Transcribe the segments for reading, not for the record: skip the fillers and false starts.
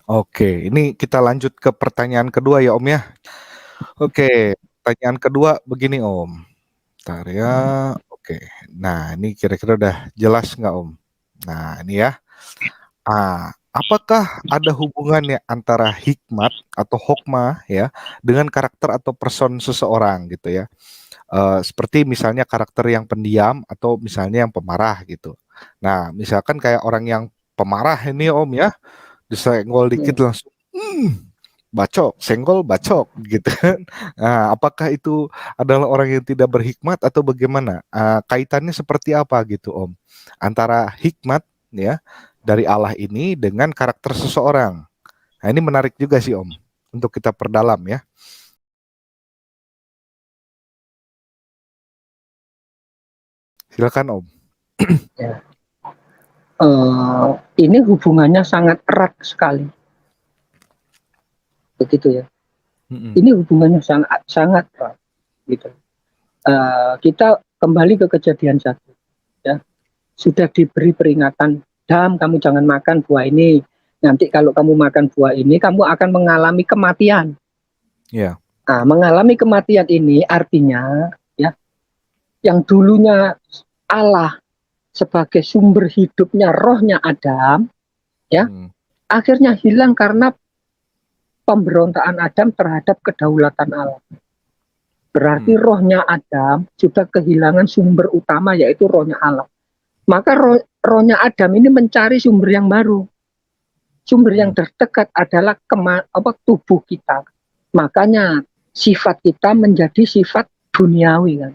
Oke, ini kita lanjut ke pertanyaan kedua ya Om ya. Oke, pertanyaan kedua begini Om. Bentar ya. Oke. Nah, ini kira-kira udah jelas nggak Om? Nah, ini ya. Apakah ada hubungannya antara hikmat atau hokmah ya dengan karakter atau person seseorang gitu ya? Seperti misalnya karakter yang pendiam atau misalnya yang pemarah gitu. Nah, misalkan kayak orang yang pemarah ini Om ya, disenggol dikit Hmm. langsung, bacok, senggol bacok gitu kan. Nah, apakah itu adalah orang yang tidak berhikmat atau bagaimana? Kaitannya seperti apa gitu Om? Antara hikmat ya dari Allah ini dengan karakter seseorang. Nah, ini menarik juga sih Om untuk kita perdalam ya. Silakan Om. Ya. Ini hubungannya sangat erat sekali, begitu ya. Mm-mm. Ini hubungannya sangat sangat erat, gitu. Kita kembali ke kejadian satu, ya. Sudah diberi peringatan, Dam, kamu jangan makan buah ini. Nanti kalau kamu makan buah ini, kamu akan mengalami kematian. Ya. Nah, mengalami kematian ini artinya, ya, yang dulunya Allah sebagai sumber hidupnya, rohnya Adam, ya, Mm. akhirnya hilang karena pemberontakan Adam terhadap kedaulatan Allah. Berarti Mm. rohnya Adam sudah kehilangan sumber utama, yaitu rohnya Allah. Maka rohnya Adam ini mencari sumber yang baru. Sumber yang Mm. terdekat adalah tubuh kita. Makanya sifat kita menjadi sifat duniawi kan.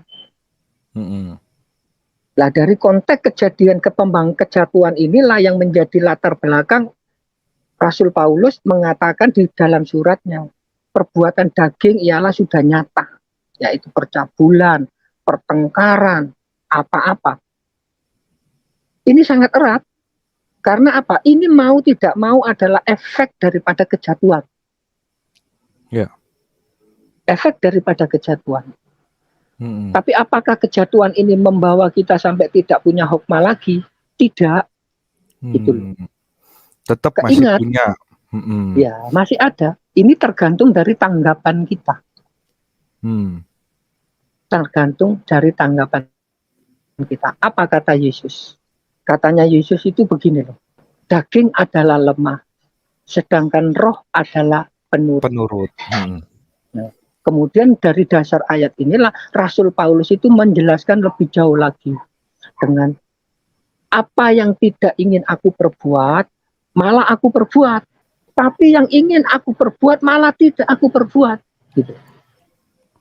Mm-mm. Nah, dari konteks kejadian kejatuhan inilah yang menjadi latar belakang Rasul Paulus mengatakan di dalam suratnya, perbuatan daging ialah sudah nyata, yaitu percabulan, pertengkaran, apa-apa. Ini sangat erat, karena apa? Ini mau tidak mau adalah efek daripada kejatuhan. Ya. Efek daripada kejatuhan. Mm-mm. Tapi apakah kejatuhan ini membawa kita sampai tidak punya hikmah lagi? Tidak, gitu loh. Hmm. Tetap masih Keingat, punya. Mm-mm. ya masih ada. Ini tergantung dari tanggapan kita. Hmm. Tergantung dari tanggapan kita. Apa kata Yesus? Katanya Yesus itu begini loh. Daging adalah lemah, sedangkan roh adalah penurut. Penurut. Nah, kemudian dari dasar ayat inilah Rasul Paulus itu menjelaskan lebih jauh lagi dengan apa yang tidak ingin aku perbuat, malah aku perbuat. Tapi yang ingin aku perbuat malah tidak aku perbuat. Gitu.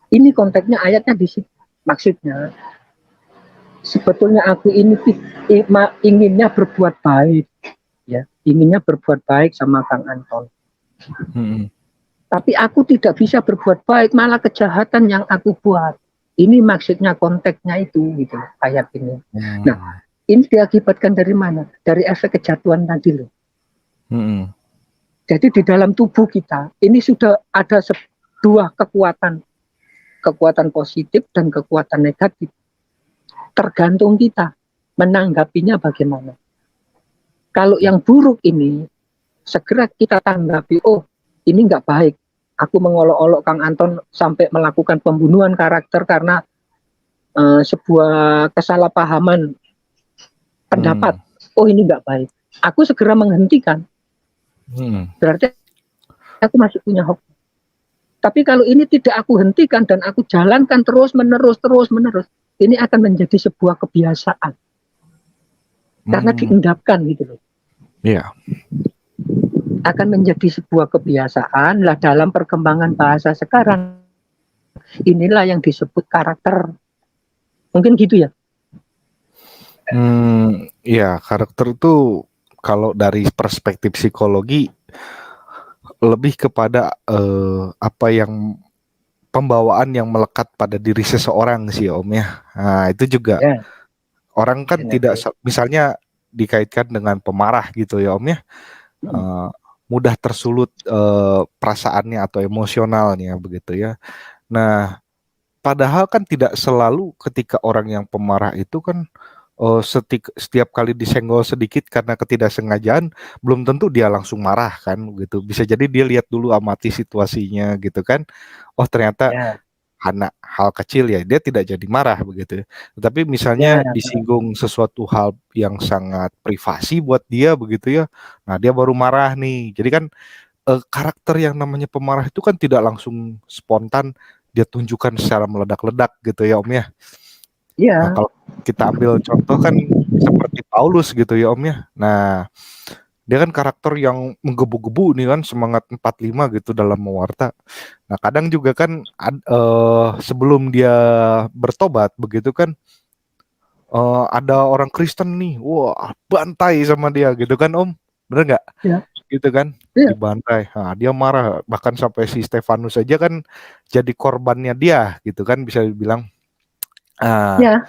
Ini konteksnya ayatnya di situ. Maksudnya sebetulnya aku ini inginnya berbuat baik, ya, inginnya berbuat baik sama Kang Anton. Hmm. Tapi aku tidak bisa berbuat baik, malah kejahatan yang aku buat. Ini maksudnya konteksnya itu, gitu, ayat ini. Nah, Hmm. ini diakibatkan dari mana? Dari efek kejatuhan tadi loh. Hmm. Jadi di dalam tubuh kita ini sudah ada dua kekuatan, kekuatan positif dan kekuatan negatif. Tergantung kita menanggapinya bagaimana. Kalau yang buruk ini segera kita tanggapi, oh ini nggak baik. Aku mengolok-olok Kang Anton sampai melakukan pembunuhan karakter karena sebuah kesalahpahaman pendapat. Hmm. Oh ini nggak baik. Aku segera menghentikan. Hmm. Berarti aku masih punya hak. Tapi kalau ini tidak aku hentikan dan aku jalankan terus menerus, ini akan menjadi sebuah kebiasaan karena Hmm. diendapkan gitu loh. Ya. Akan menjadi sebuah kebiasaan lah dalam perkembangan bahasa sekarang. Inilah yang disebut karakter. Mungkin gitu ya. Ya, karakter itu kalau dari perspektif psikologi lebih kepada apa yang pembawaan yang melekat pada diri seseorang sih Om ya. Nah, itu juga Ya, orang kan tidak genetik. misalnya dikaitkan dengan pemarah gitu ya Om ya. eh, Mudah tersulut perasaannya atau emosionalnya begitu ya. Nah, padahal kan tidak selalu ketika orang yang pemarah itu kan setiap kali disenggol sedikit karena ketidaksengajaan, belum tentu dia langsung marah kan gitu. Bisa jadi dia lihat dulu, amati situasinya gitu kan. Oh ternyata Ya, hal kecil ya, dia tidak jadi marah begitu. Tetapi misalnya ya, disinggung sesuatu hal yang sangat privasi buat dia begitu ya. Nah, dia baru marah nih. Jadi kan karakter yang namanya pemarah itu kan tidak langsung spontan dia tunjukkan secara meledak-ledak gitu ya Om ya. Nah, ya, kalau kita ambil contoh kan seperti Paulus gitu ya Om ya. Nah, dia kan karakter yang menggebu-gebu nih kan, semangat 45 gitu dalam mewarta. Nah, kadang juga kan sebelum dia bertobat begitu kan, ada orang Kristen nih, wah bantai sama dia gitu kan Om, bener nggak? ya, Gitu kan, ya, dibantai. Nah, dia marah, bahkan sampai si Stefanus aja kan jadi korbannya dia gitu kan, bisa dibilang. Ah, ya,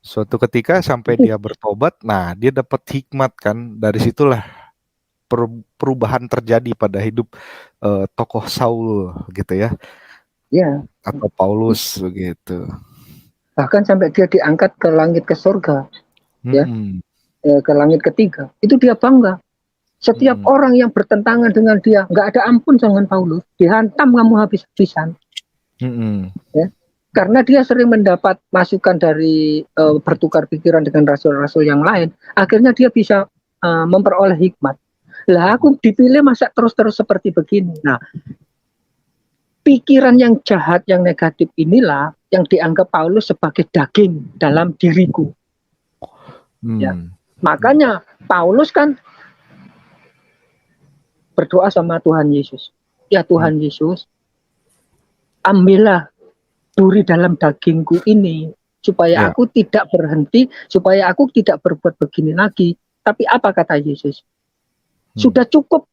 suatu ketika sampai itu, dia bertobat, nah dia dapat hikmat kan, dari situlah perubahan terjadi pada hidup tokoh Saul gitu ya, ya. atau Paulus begitu. Bahkan sampai dia diangkat ke langit ke surga, ya, Mm-mm. ke langit ketiga. Itu dia bangga. Setiap Mm-mm. orang yang bertentangan dengan dia, nggak ada ampun dengan Paulus, dihantam kamu habis-habisan. Mm-mm. Ya. Karena dia sering mendapat masukan dari bertukar pikiran dengan rasul-rasul yang lain, akhirnya dia bisa memperoleh hikmat. Lah aku dipilih masa terus-terus seperti begini. Nah, pikiran yang jahat, yang negatif inilah yang dianggap Paulus sebagai daging dalam diriku. Ya, Mm. makanya Paulus kan berdoa sama Tuhan Yesus. Ya Mm. Tuhan Yesus, ambillah duri dalam dagingku ini supaya Ya. aku tidak berhenti, supaya aku tidak berbuat begini lagi. Tapi apa kata Yesus? Mm. Sudah cukup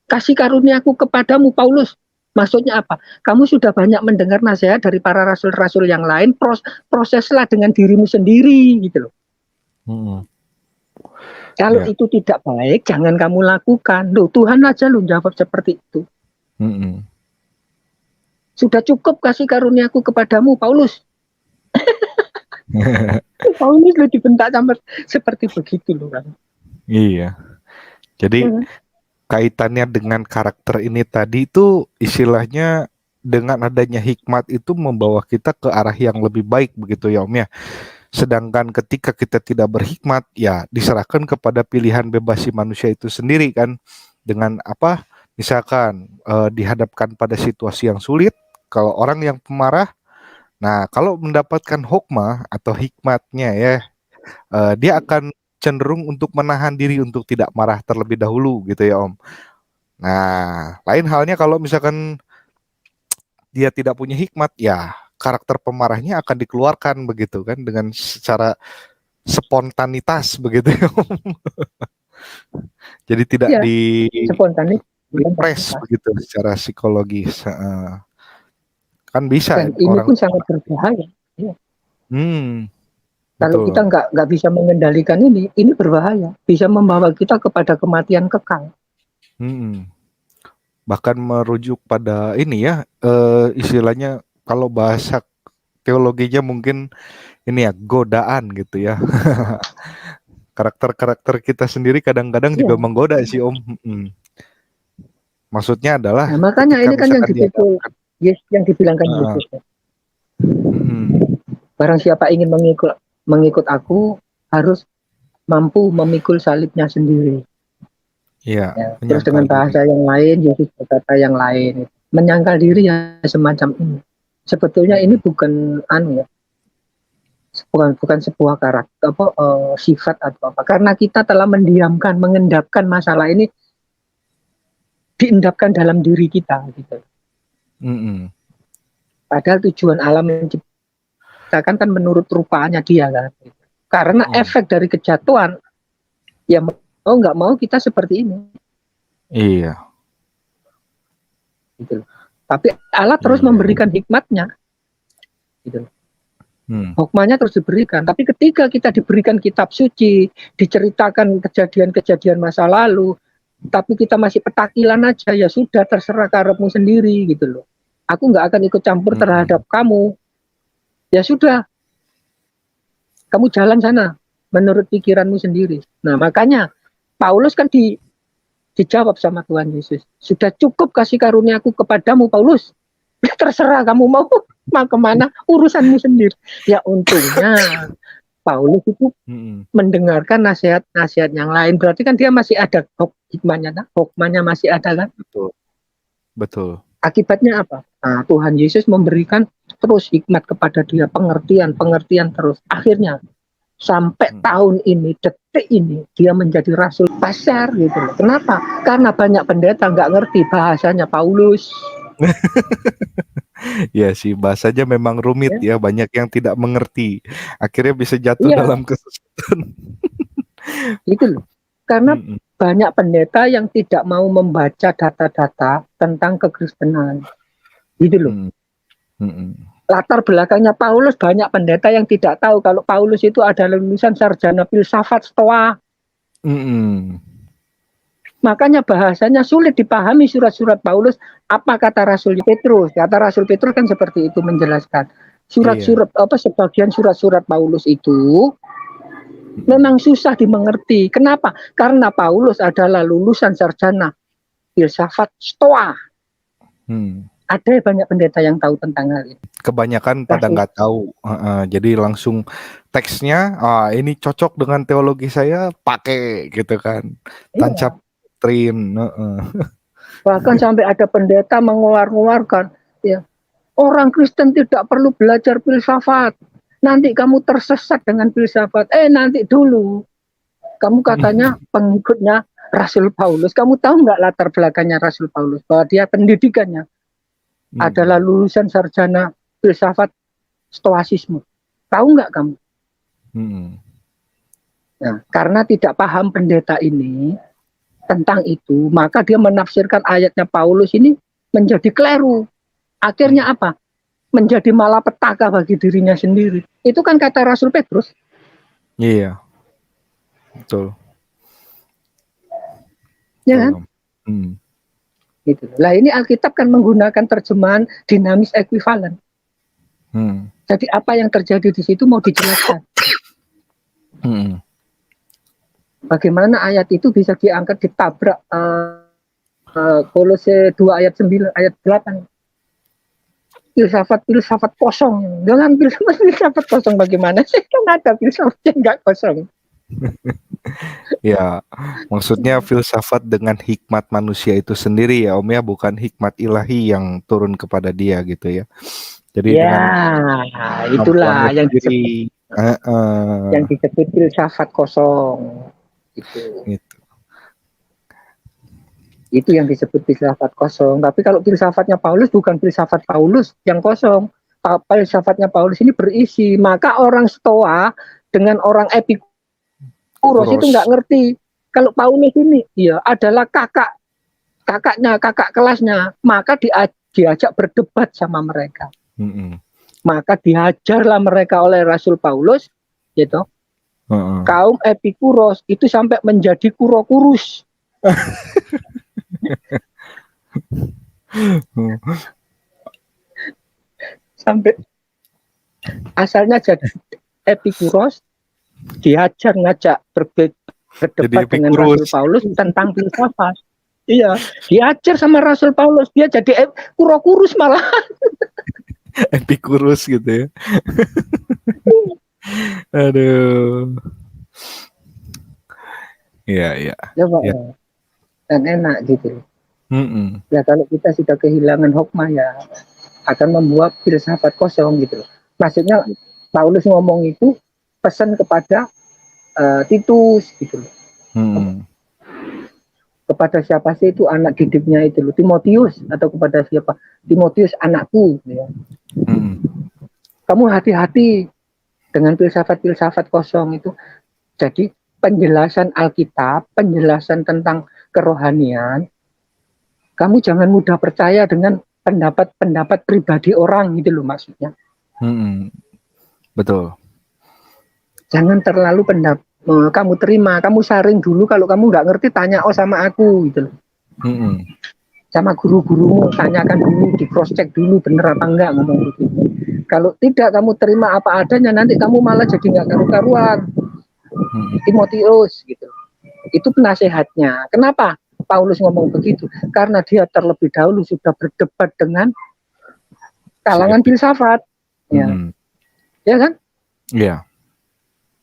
kasih karuniaku kepadamu Paulus. Maksudnya apa? Kamu sudah banyak mendengar nasihat dari para rasul-rasul yang lain, proseslah dengan dirimu sendiri gitu loh. Mm. Kalau Ya. itu tidak baik, jangan kamu lakukan. Loh, Tuhan aja loh jawab seperti itu. Mm-mm. Sudah cukup kasih karuniaku kepadamu Paulus. Paulus lo dibentak sampai seperti begitu loh kan. Iya. Jadi Hmm. kaitannya dengan karakter ini tadi itu istilahnya dengan adanya hikmat itu membawa kita ke arah yang lebih baik begitu ya Om ya. Sedangkan ketika kita tidak berhikmat ya diserahkan kepada pilihan bebas si manusia itu sendiri kan. Dengan apa? Misalkan dihadapkan pada situasi yang sulit, kalau orang yang pemarah, nah kalau mendapatkan hikmah atau hikmatnya ya, dia akan cenderung untuk menahan diri untuk tidak marah terlebih dahulu gitu ya Om. Nah, lain halnya kalau misalkan dia tidak punya hikmat, ya karakter pemarahnya akan dikeluarkan begitu kan dengan secara spontanitas begitu. Jadi tidak Ya, di spontanis. repress begitu secara psikologis. Kan bisa Dan ini orang. pun sangat berbahaya. Ya. Hmm, Kalau kita betul. nggak bisa mengendalikan ini berbahaya. Bisa membawa kita kepada kematian kekal. Hmm. Bahkan merujuk pada ini ya, istilahnya kalau bahasa teologinya mungkin ini ya godaan gitu ya. Karakter-karakter kita sendiri kadang-kadang juga Ya. menggoda sih Om. Maksudnya adalah Nah, makanya ketika ini kan yang misalkan dipikul, dihadapkan. yes, yang dibilangkan Heeh. Yesus. Mm-mm. Barang siapa ingin mengikut aku harus mampu memikul salibnya sendiri. Iya, Ya. Terus menyangkal dengan diri. bahasa yang lain, Yesus berkata yang lain. Menyangkal diri ya semacam ini. Sebetulnya ini Mm-mm. bukan anu ya, bukan sebuah karakter apa sifat atau apa. Karena kita telah mendiamkan, mengendapkan masalah ini diendapkan dalam diri kita gitu. Mm-mm. Padahal tujuan alam menciptakan kan menurut rupanya dia kan. Karena Mm-mm. efek dari kejatuhan, ya mau nggak mau kita seperti ini. Iya, Gitu. Tapi Allah terus iya. memberikan hikmatnya. Gitu. Hmm. Hikmahnya terus diberikan. Tapi ketika kita diberikan kitab suci, diceritakan kejadian-kejadian masa lalu, tapi kita masih petakilan aja, ya sudah terserah karepmu sendiri gitu loh. Aku nggak akan ikut campur Mm-mm. terhadap kamu. Ya sudah, kamu jalan sana. menurut pikiranmu sendiri. Nah, makanya Paulus kan dijawab sama Tuhan Yesus. Sudah cukup kasih karuniaku kepadamu, Paulus. Terserah kamu mau kemana, urusanmu sendiri. Ya untungnya Paulus itu mendengarkan nasihat-nasihat yang lain. Berarti kan dia masih ada hikmahnya masih ada kan? Betul. Betul. Akibatnya apa? Nah, Tuhan Yesus memberikan terus hikmat kepada dia, pengertian terus. Akhirnya sampai tahun ini, detik ini, dia menjadi rasul besar gitu loh. Kenapa? Karena banyak pendeta nggak ngerti bahasanya Paulus. Ya sih, bahasanya memang rumit ya, banyak yang tidak mengerti. Akhirnya bisa jatuh dalam kesesatan. Gitu loh. Karena banyak pendeta yang tidak mau membaca data-data tentang kekristenan. Gitu loh. Latar belakangnya Paulus, banyak pendeta yang tidak tahu kalau Paulus itu adalah lulusan sarjana filsafat Stoa. Makanya bahasanya sulit dipahami surat-surat Paulus. Apa kata Rasul Petrus? Kata Rasul Petrus kan seperti itu menjelaskan. Surat-surat sebagian surat-surat Paulus itu memang susah dimengerti. Kenapa? Karena Paulus adalah lulusan sarjana filsafat Stoa. Ada banyak pendeta yang tahu tentang hal ini. Kebanyakan pada nggak tahu, jadi langsung teksnya, ini cocok dengan teologi saya, pakai gitu kan, tancap doktrin. Bahkan sampai ada pendeta mengeluarkan, ya orang Kristen tidak perlu belajar filsafat. Nanti kamu tersesat dengan filsafat. Nanti dulu. Kamu katanya pengikutnya Rasul Paulus. Kamu tahu nggak latar belakangnya Rasul Paulus? Bahwa dia pendidikannya adalah lulusan sarjana filsafat stoasisme. Tahu nggak kamu? Nah, karena tidak paham pendeta ini tentang itu, maka dia menafsirkan ayatnya Paulus ini menjadi keliru. Akhirnya apa? Menjadi malapetaka bagi dirinya sendiri. Itu kan kata Rasul Petrus. Iya, betul. Ya kan? Gitu. Lah ini Alkitab kan menggunakan terjemahan dinamis ekuivalen. Jadi apa yang terjadi di situ mau dijelaskan. Bagaimana ayat itu bisa diangkat ditabrak Kolose 2 ayat 9 ayat 8. Filsafat kosong. Jangan filsafat kosong bagaimana sih? Kan ada filsafat yang enggak kosong. Ya, maksudnya filsafat dengan hikmat manusia itu sendiri ya Om ya, bukan hikmat ilahi yang turun kepada dia gitu ya. Jadi itulah yang disebut filsafat kosong. Itu yang disebut filsafat kosong. Tapi kalau filsafatnya Paulus bukan filsafat Paulus yang kosong. Filsafatnya Paulus ini berisi. Maka orang Stoa dengan orang Epikuros itu nggak ngerti. Kalau Paulus ini adalah kakak kelasnya. Maka diajak berdebat sama mereka. Maka dihajarlah mereka oleh Rasul Paulus, gitu. Kaum Epikuros itu sampai menjadi kurokurus. Sampai asalnya jadi Epikuros, ngajak berdebat dengan Rasul Paulus tentang filsafat. Iya, diajar sama Rasul Paulus, dia jadi kurokurus malah. Epikuros gitu ya. Aduh. Iya. Dan enak gitu. Ya kalau kita sudah kehilangan hikmah ya akan membuat filsafat kosong gitu. Maksudnya Paulus ngomong itu pesan kepada Titus gitu. Kepada siapa sih itu anak didiknya itu loh, Timotius, atau kepada siapa? Timotius anakku ya. Kamu hati-hati dengan filsafat kosong itu. Jadi penjelasan Alkitab, penjelasan tentang kerohanian, kamu jangan mudah percaya dengan pendapat pribadi orang gitu loh maksudnya. Betul. Jangan terlalu kamu terima, kamu saring dulu, kalau kamu nggak ngerti tanya sama aku gitu loh. Sama guru-gurumu tanyakan dulu, di cross check dulu bener apa enggak ngomong gitu. Kalau tidak kamu terima apa adanya, nanti kamu malah jadi nggak karu-karuan. Timotius gitu. Itu penasehatnya. Kenapa Paulus ngomong begitu? Karena dia terlebih dahulu sudah berdebat dengan kalangan filsafat, ya, ya kan? Iya.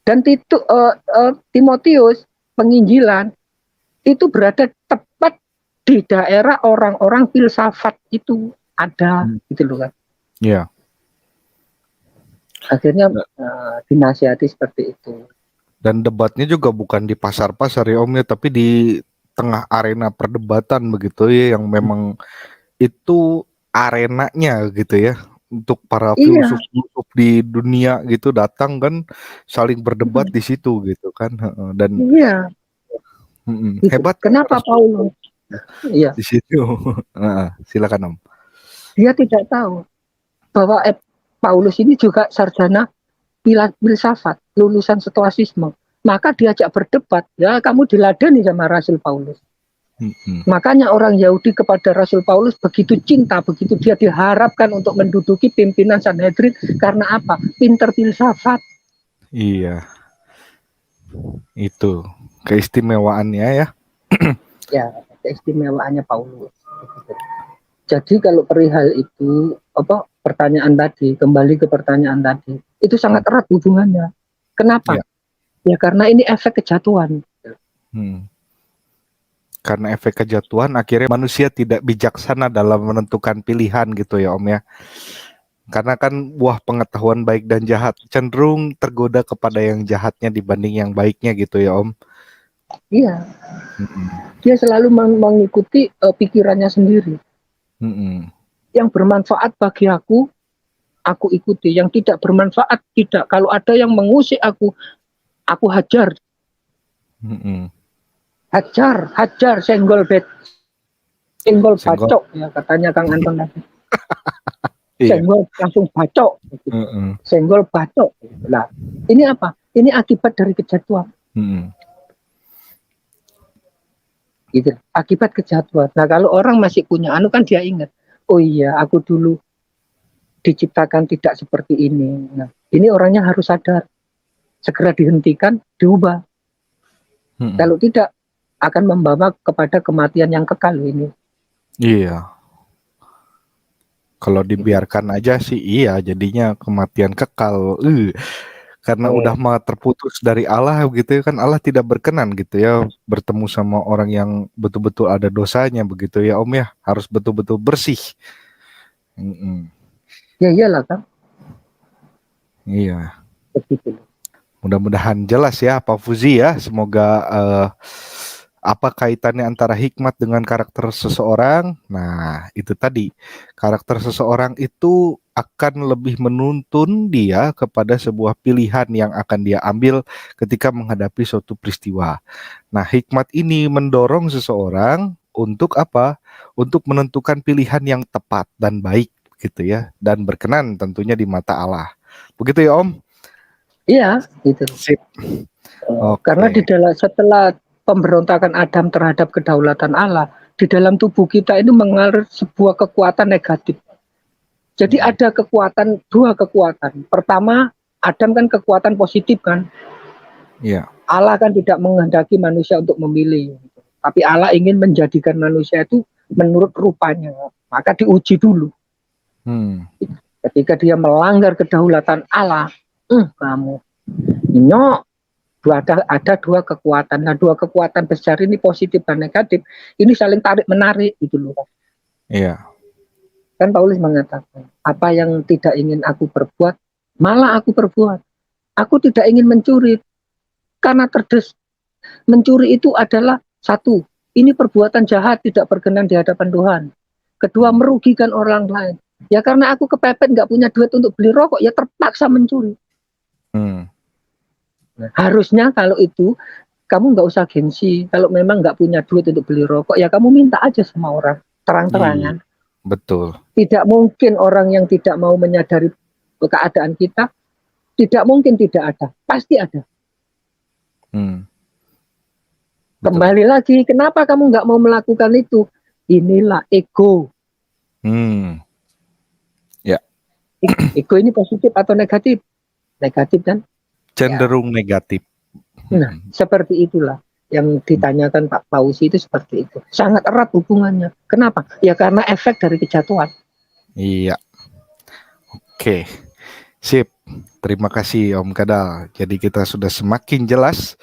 Dan Timotius penginjilan itu berada tepat di daerah orang-orang filsafat itu ada, gitu loh kan? Iya. Akhirnya dinasihati seperti itu. Dan debatnya juga bukan di pasar-pasar ya Om ya, tapi di tengah arena perdebatan begitu ya, yang memang itu arenanya gitu ya, untuk para Iya. filsuf-filsuf di dunia gitu datang kan, saling berdebat di situ gitu kan. Dan Iya. Gitu. hebat Kenapa Paulus? Iya. di situ. Silakan Om. Dia tidak tahu bahwa Paulus ini juga sarjana filsafat, lulusan stoasisme. Maka diajak berdebat, ya kamu diladeni sama Rasul Paulus. Makanya orang Yahudi kepada Rasul Paulus begitu cinta, begitu dia diharapkan untuk menduduki pimpinan Sanhedrin. Karena apa? Pinter filsafat. Iya. Itu keistimewaannya ya. Ya, keistimewaannya Paulus. Jadi kalau perihal itu, pertanyaan tadi, kembali ke pertanyaan tadi, itu sangat erat hubungannya. Kenapa? Ya karena ini efek kejatuhan. Karena efek kejatuhan akhirnya manusia tidak bijaksana dalam menentukan pilihan gitu ya Om ya. Karena kan buah pengetahuan baik dan jahat cenderung tergoda kepada yang jahatnya dibanding yang baiknya gitu ya Om. Iya. Dia selalu mengikuti pikirannya sendiri. Yang bermanfaat bagi aku ikuti. Yang tidak bermanfaat tidak. Kalau ada yang mengusik aku hajar. Hajar, senggol bacok ya katanya Kang Anton tadi. Senggol langsung bacok. Senggol bacok. Nah, ini apa? Ini akibat dari kejatuhan. Gitu. Akibat kejatuhan. Nah, kalau orang masih punya kan dia ingat, oh iya, aku dulu diciptakan tidak seperti ini. Nah, ini orangnya harus sadar. Segera dihentikan, diubah. Kalau tidak, akan membawa kepada kematian yang kekal ini. Iya. Kalau dibiarkan aja sih iya, jadinya kematian kekal. Karena udah mah terputus dari Allah gitu ya kan, Allah tidak berkenan gitu ya bertemu sama orang yang betul-betul ada dosanya begitu ya Om ya, harus betul-betul bersih. Ya iyalah kan. Iya. Begitu. Mudah-mudahan jelas ya Pak Fuzi ya, semoga apa kaitannya antara hikmat dengan karakter seseorang. Nah itu tadi, karakter seseorang itu akan lebih menuntun dia kepada sebuah pilihan yang akan dia ambil ketika menghadapi suatu peristiwa. Nah hikmat ini mendorong seseorang untuk apa? Untuk menentukan pilihan yang tepat dan baik gitu ya, dan berkenan tentunya di mata Allah. Begitu ya Om? Iya, gitu. Sip. Karena setelah pemberontakan Adam terhadap kedaulatan Allah, di dalam tubuh kita ini mengalir sebuah kekuatan negatif. Jadi ada dua kekuatan. Pertama, Adam kan kekuatan positif kan. Iya. Allah kan tidak menghendaki manusia untuk memilih. Tapi Allah ingin menjadikan manusia itu menurut rupanya. Maka diuji dulu. Ketika dia melanggar kedaulatan Allah, kamu nyok. Ada dua kekuatan. Nah, dua kekuatan besar ini positif dan negatif. Ini saling tarik-menarik gitu loh. Iya. Kan Paulus mengatakan, apa yang tidak ingin aku perbuat, malah aku perbuat. Aku tidak ingin mencuri. Karena mencuri itu adalah satu, ini perbuatan jahat tidak berkenan di hadapan Tuhan. Kedua, merugikan orang lain. Ya karena aku kepepet nggak punya duit untuk beli rokok, ya terpaksa mencuri. Nah, harusnya kalau itu kamu nggak usah gengsi. Kalau memang nggak punya duit untuk beli rokok, ya kamu minta aja sama orang terang-terangan. Betul. Tidak mungkin orang yang tidak mau menyadari keadaan kita, tidak mungkin tidak ada, pasti ada. Kembali lagi, kenapa kamu nggak mau melakukan itu? Inilah ego. Ya. Ego ini positif atau negatif? Negatif kan? Cenderung negatif. Nah, seperti itulah yang ditanyakan Pak Fauzi itu seperti itu. Sangat erat hubungannya. Kenapa? Ya karena efek dari kejatuhan. Iya, oke. Sip. Terima kasih Om Kadal. Jadi kita sudah semakin jelas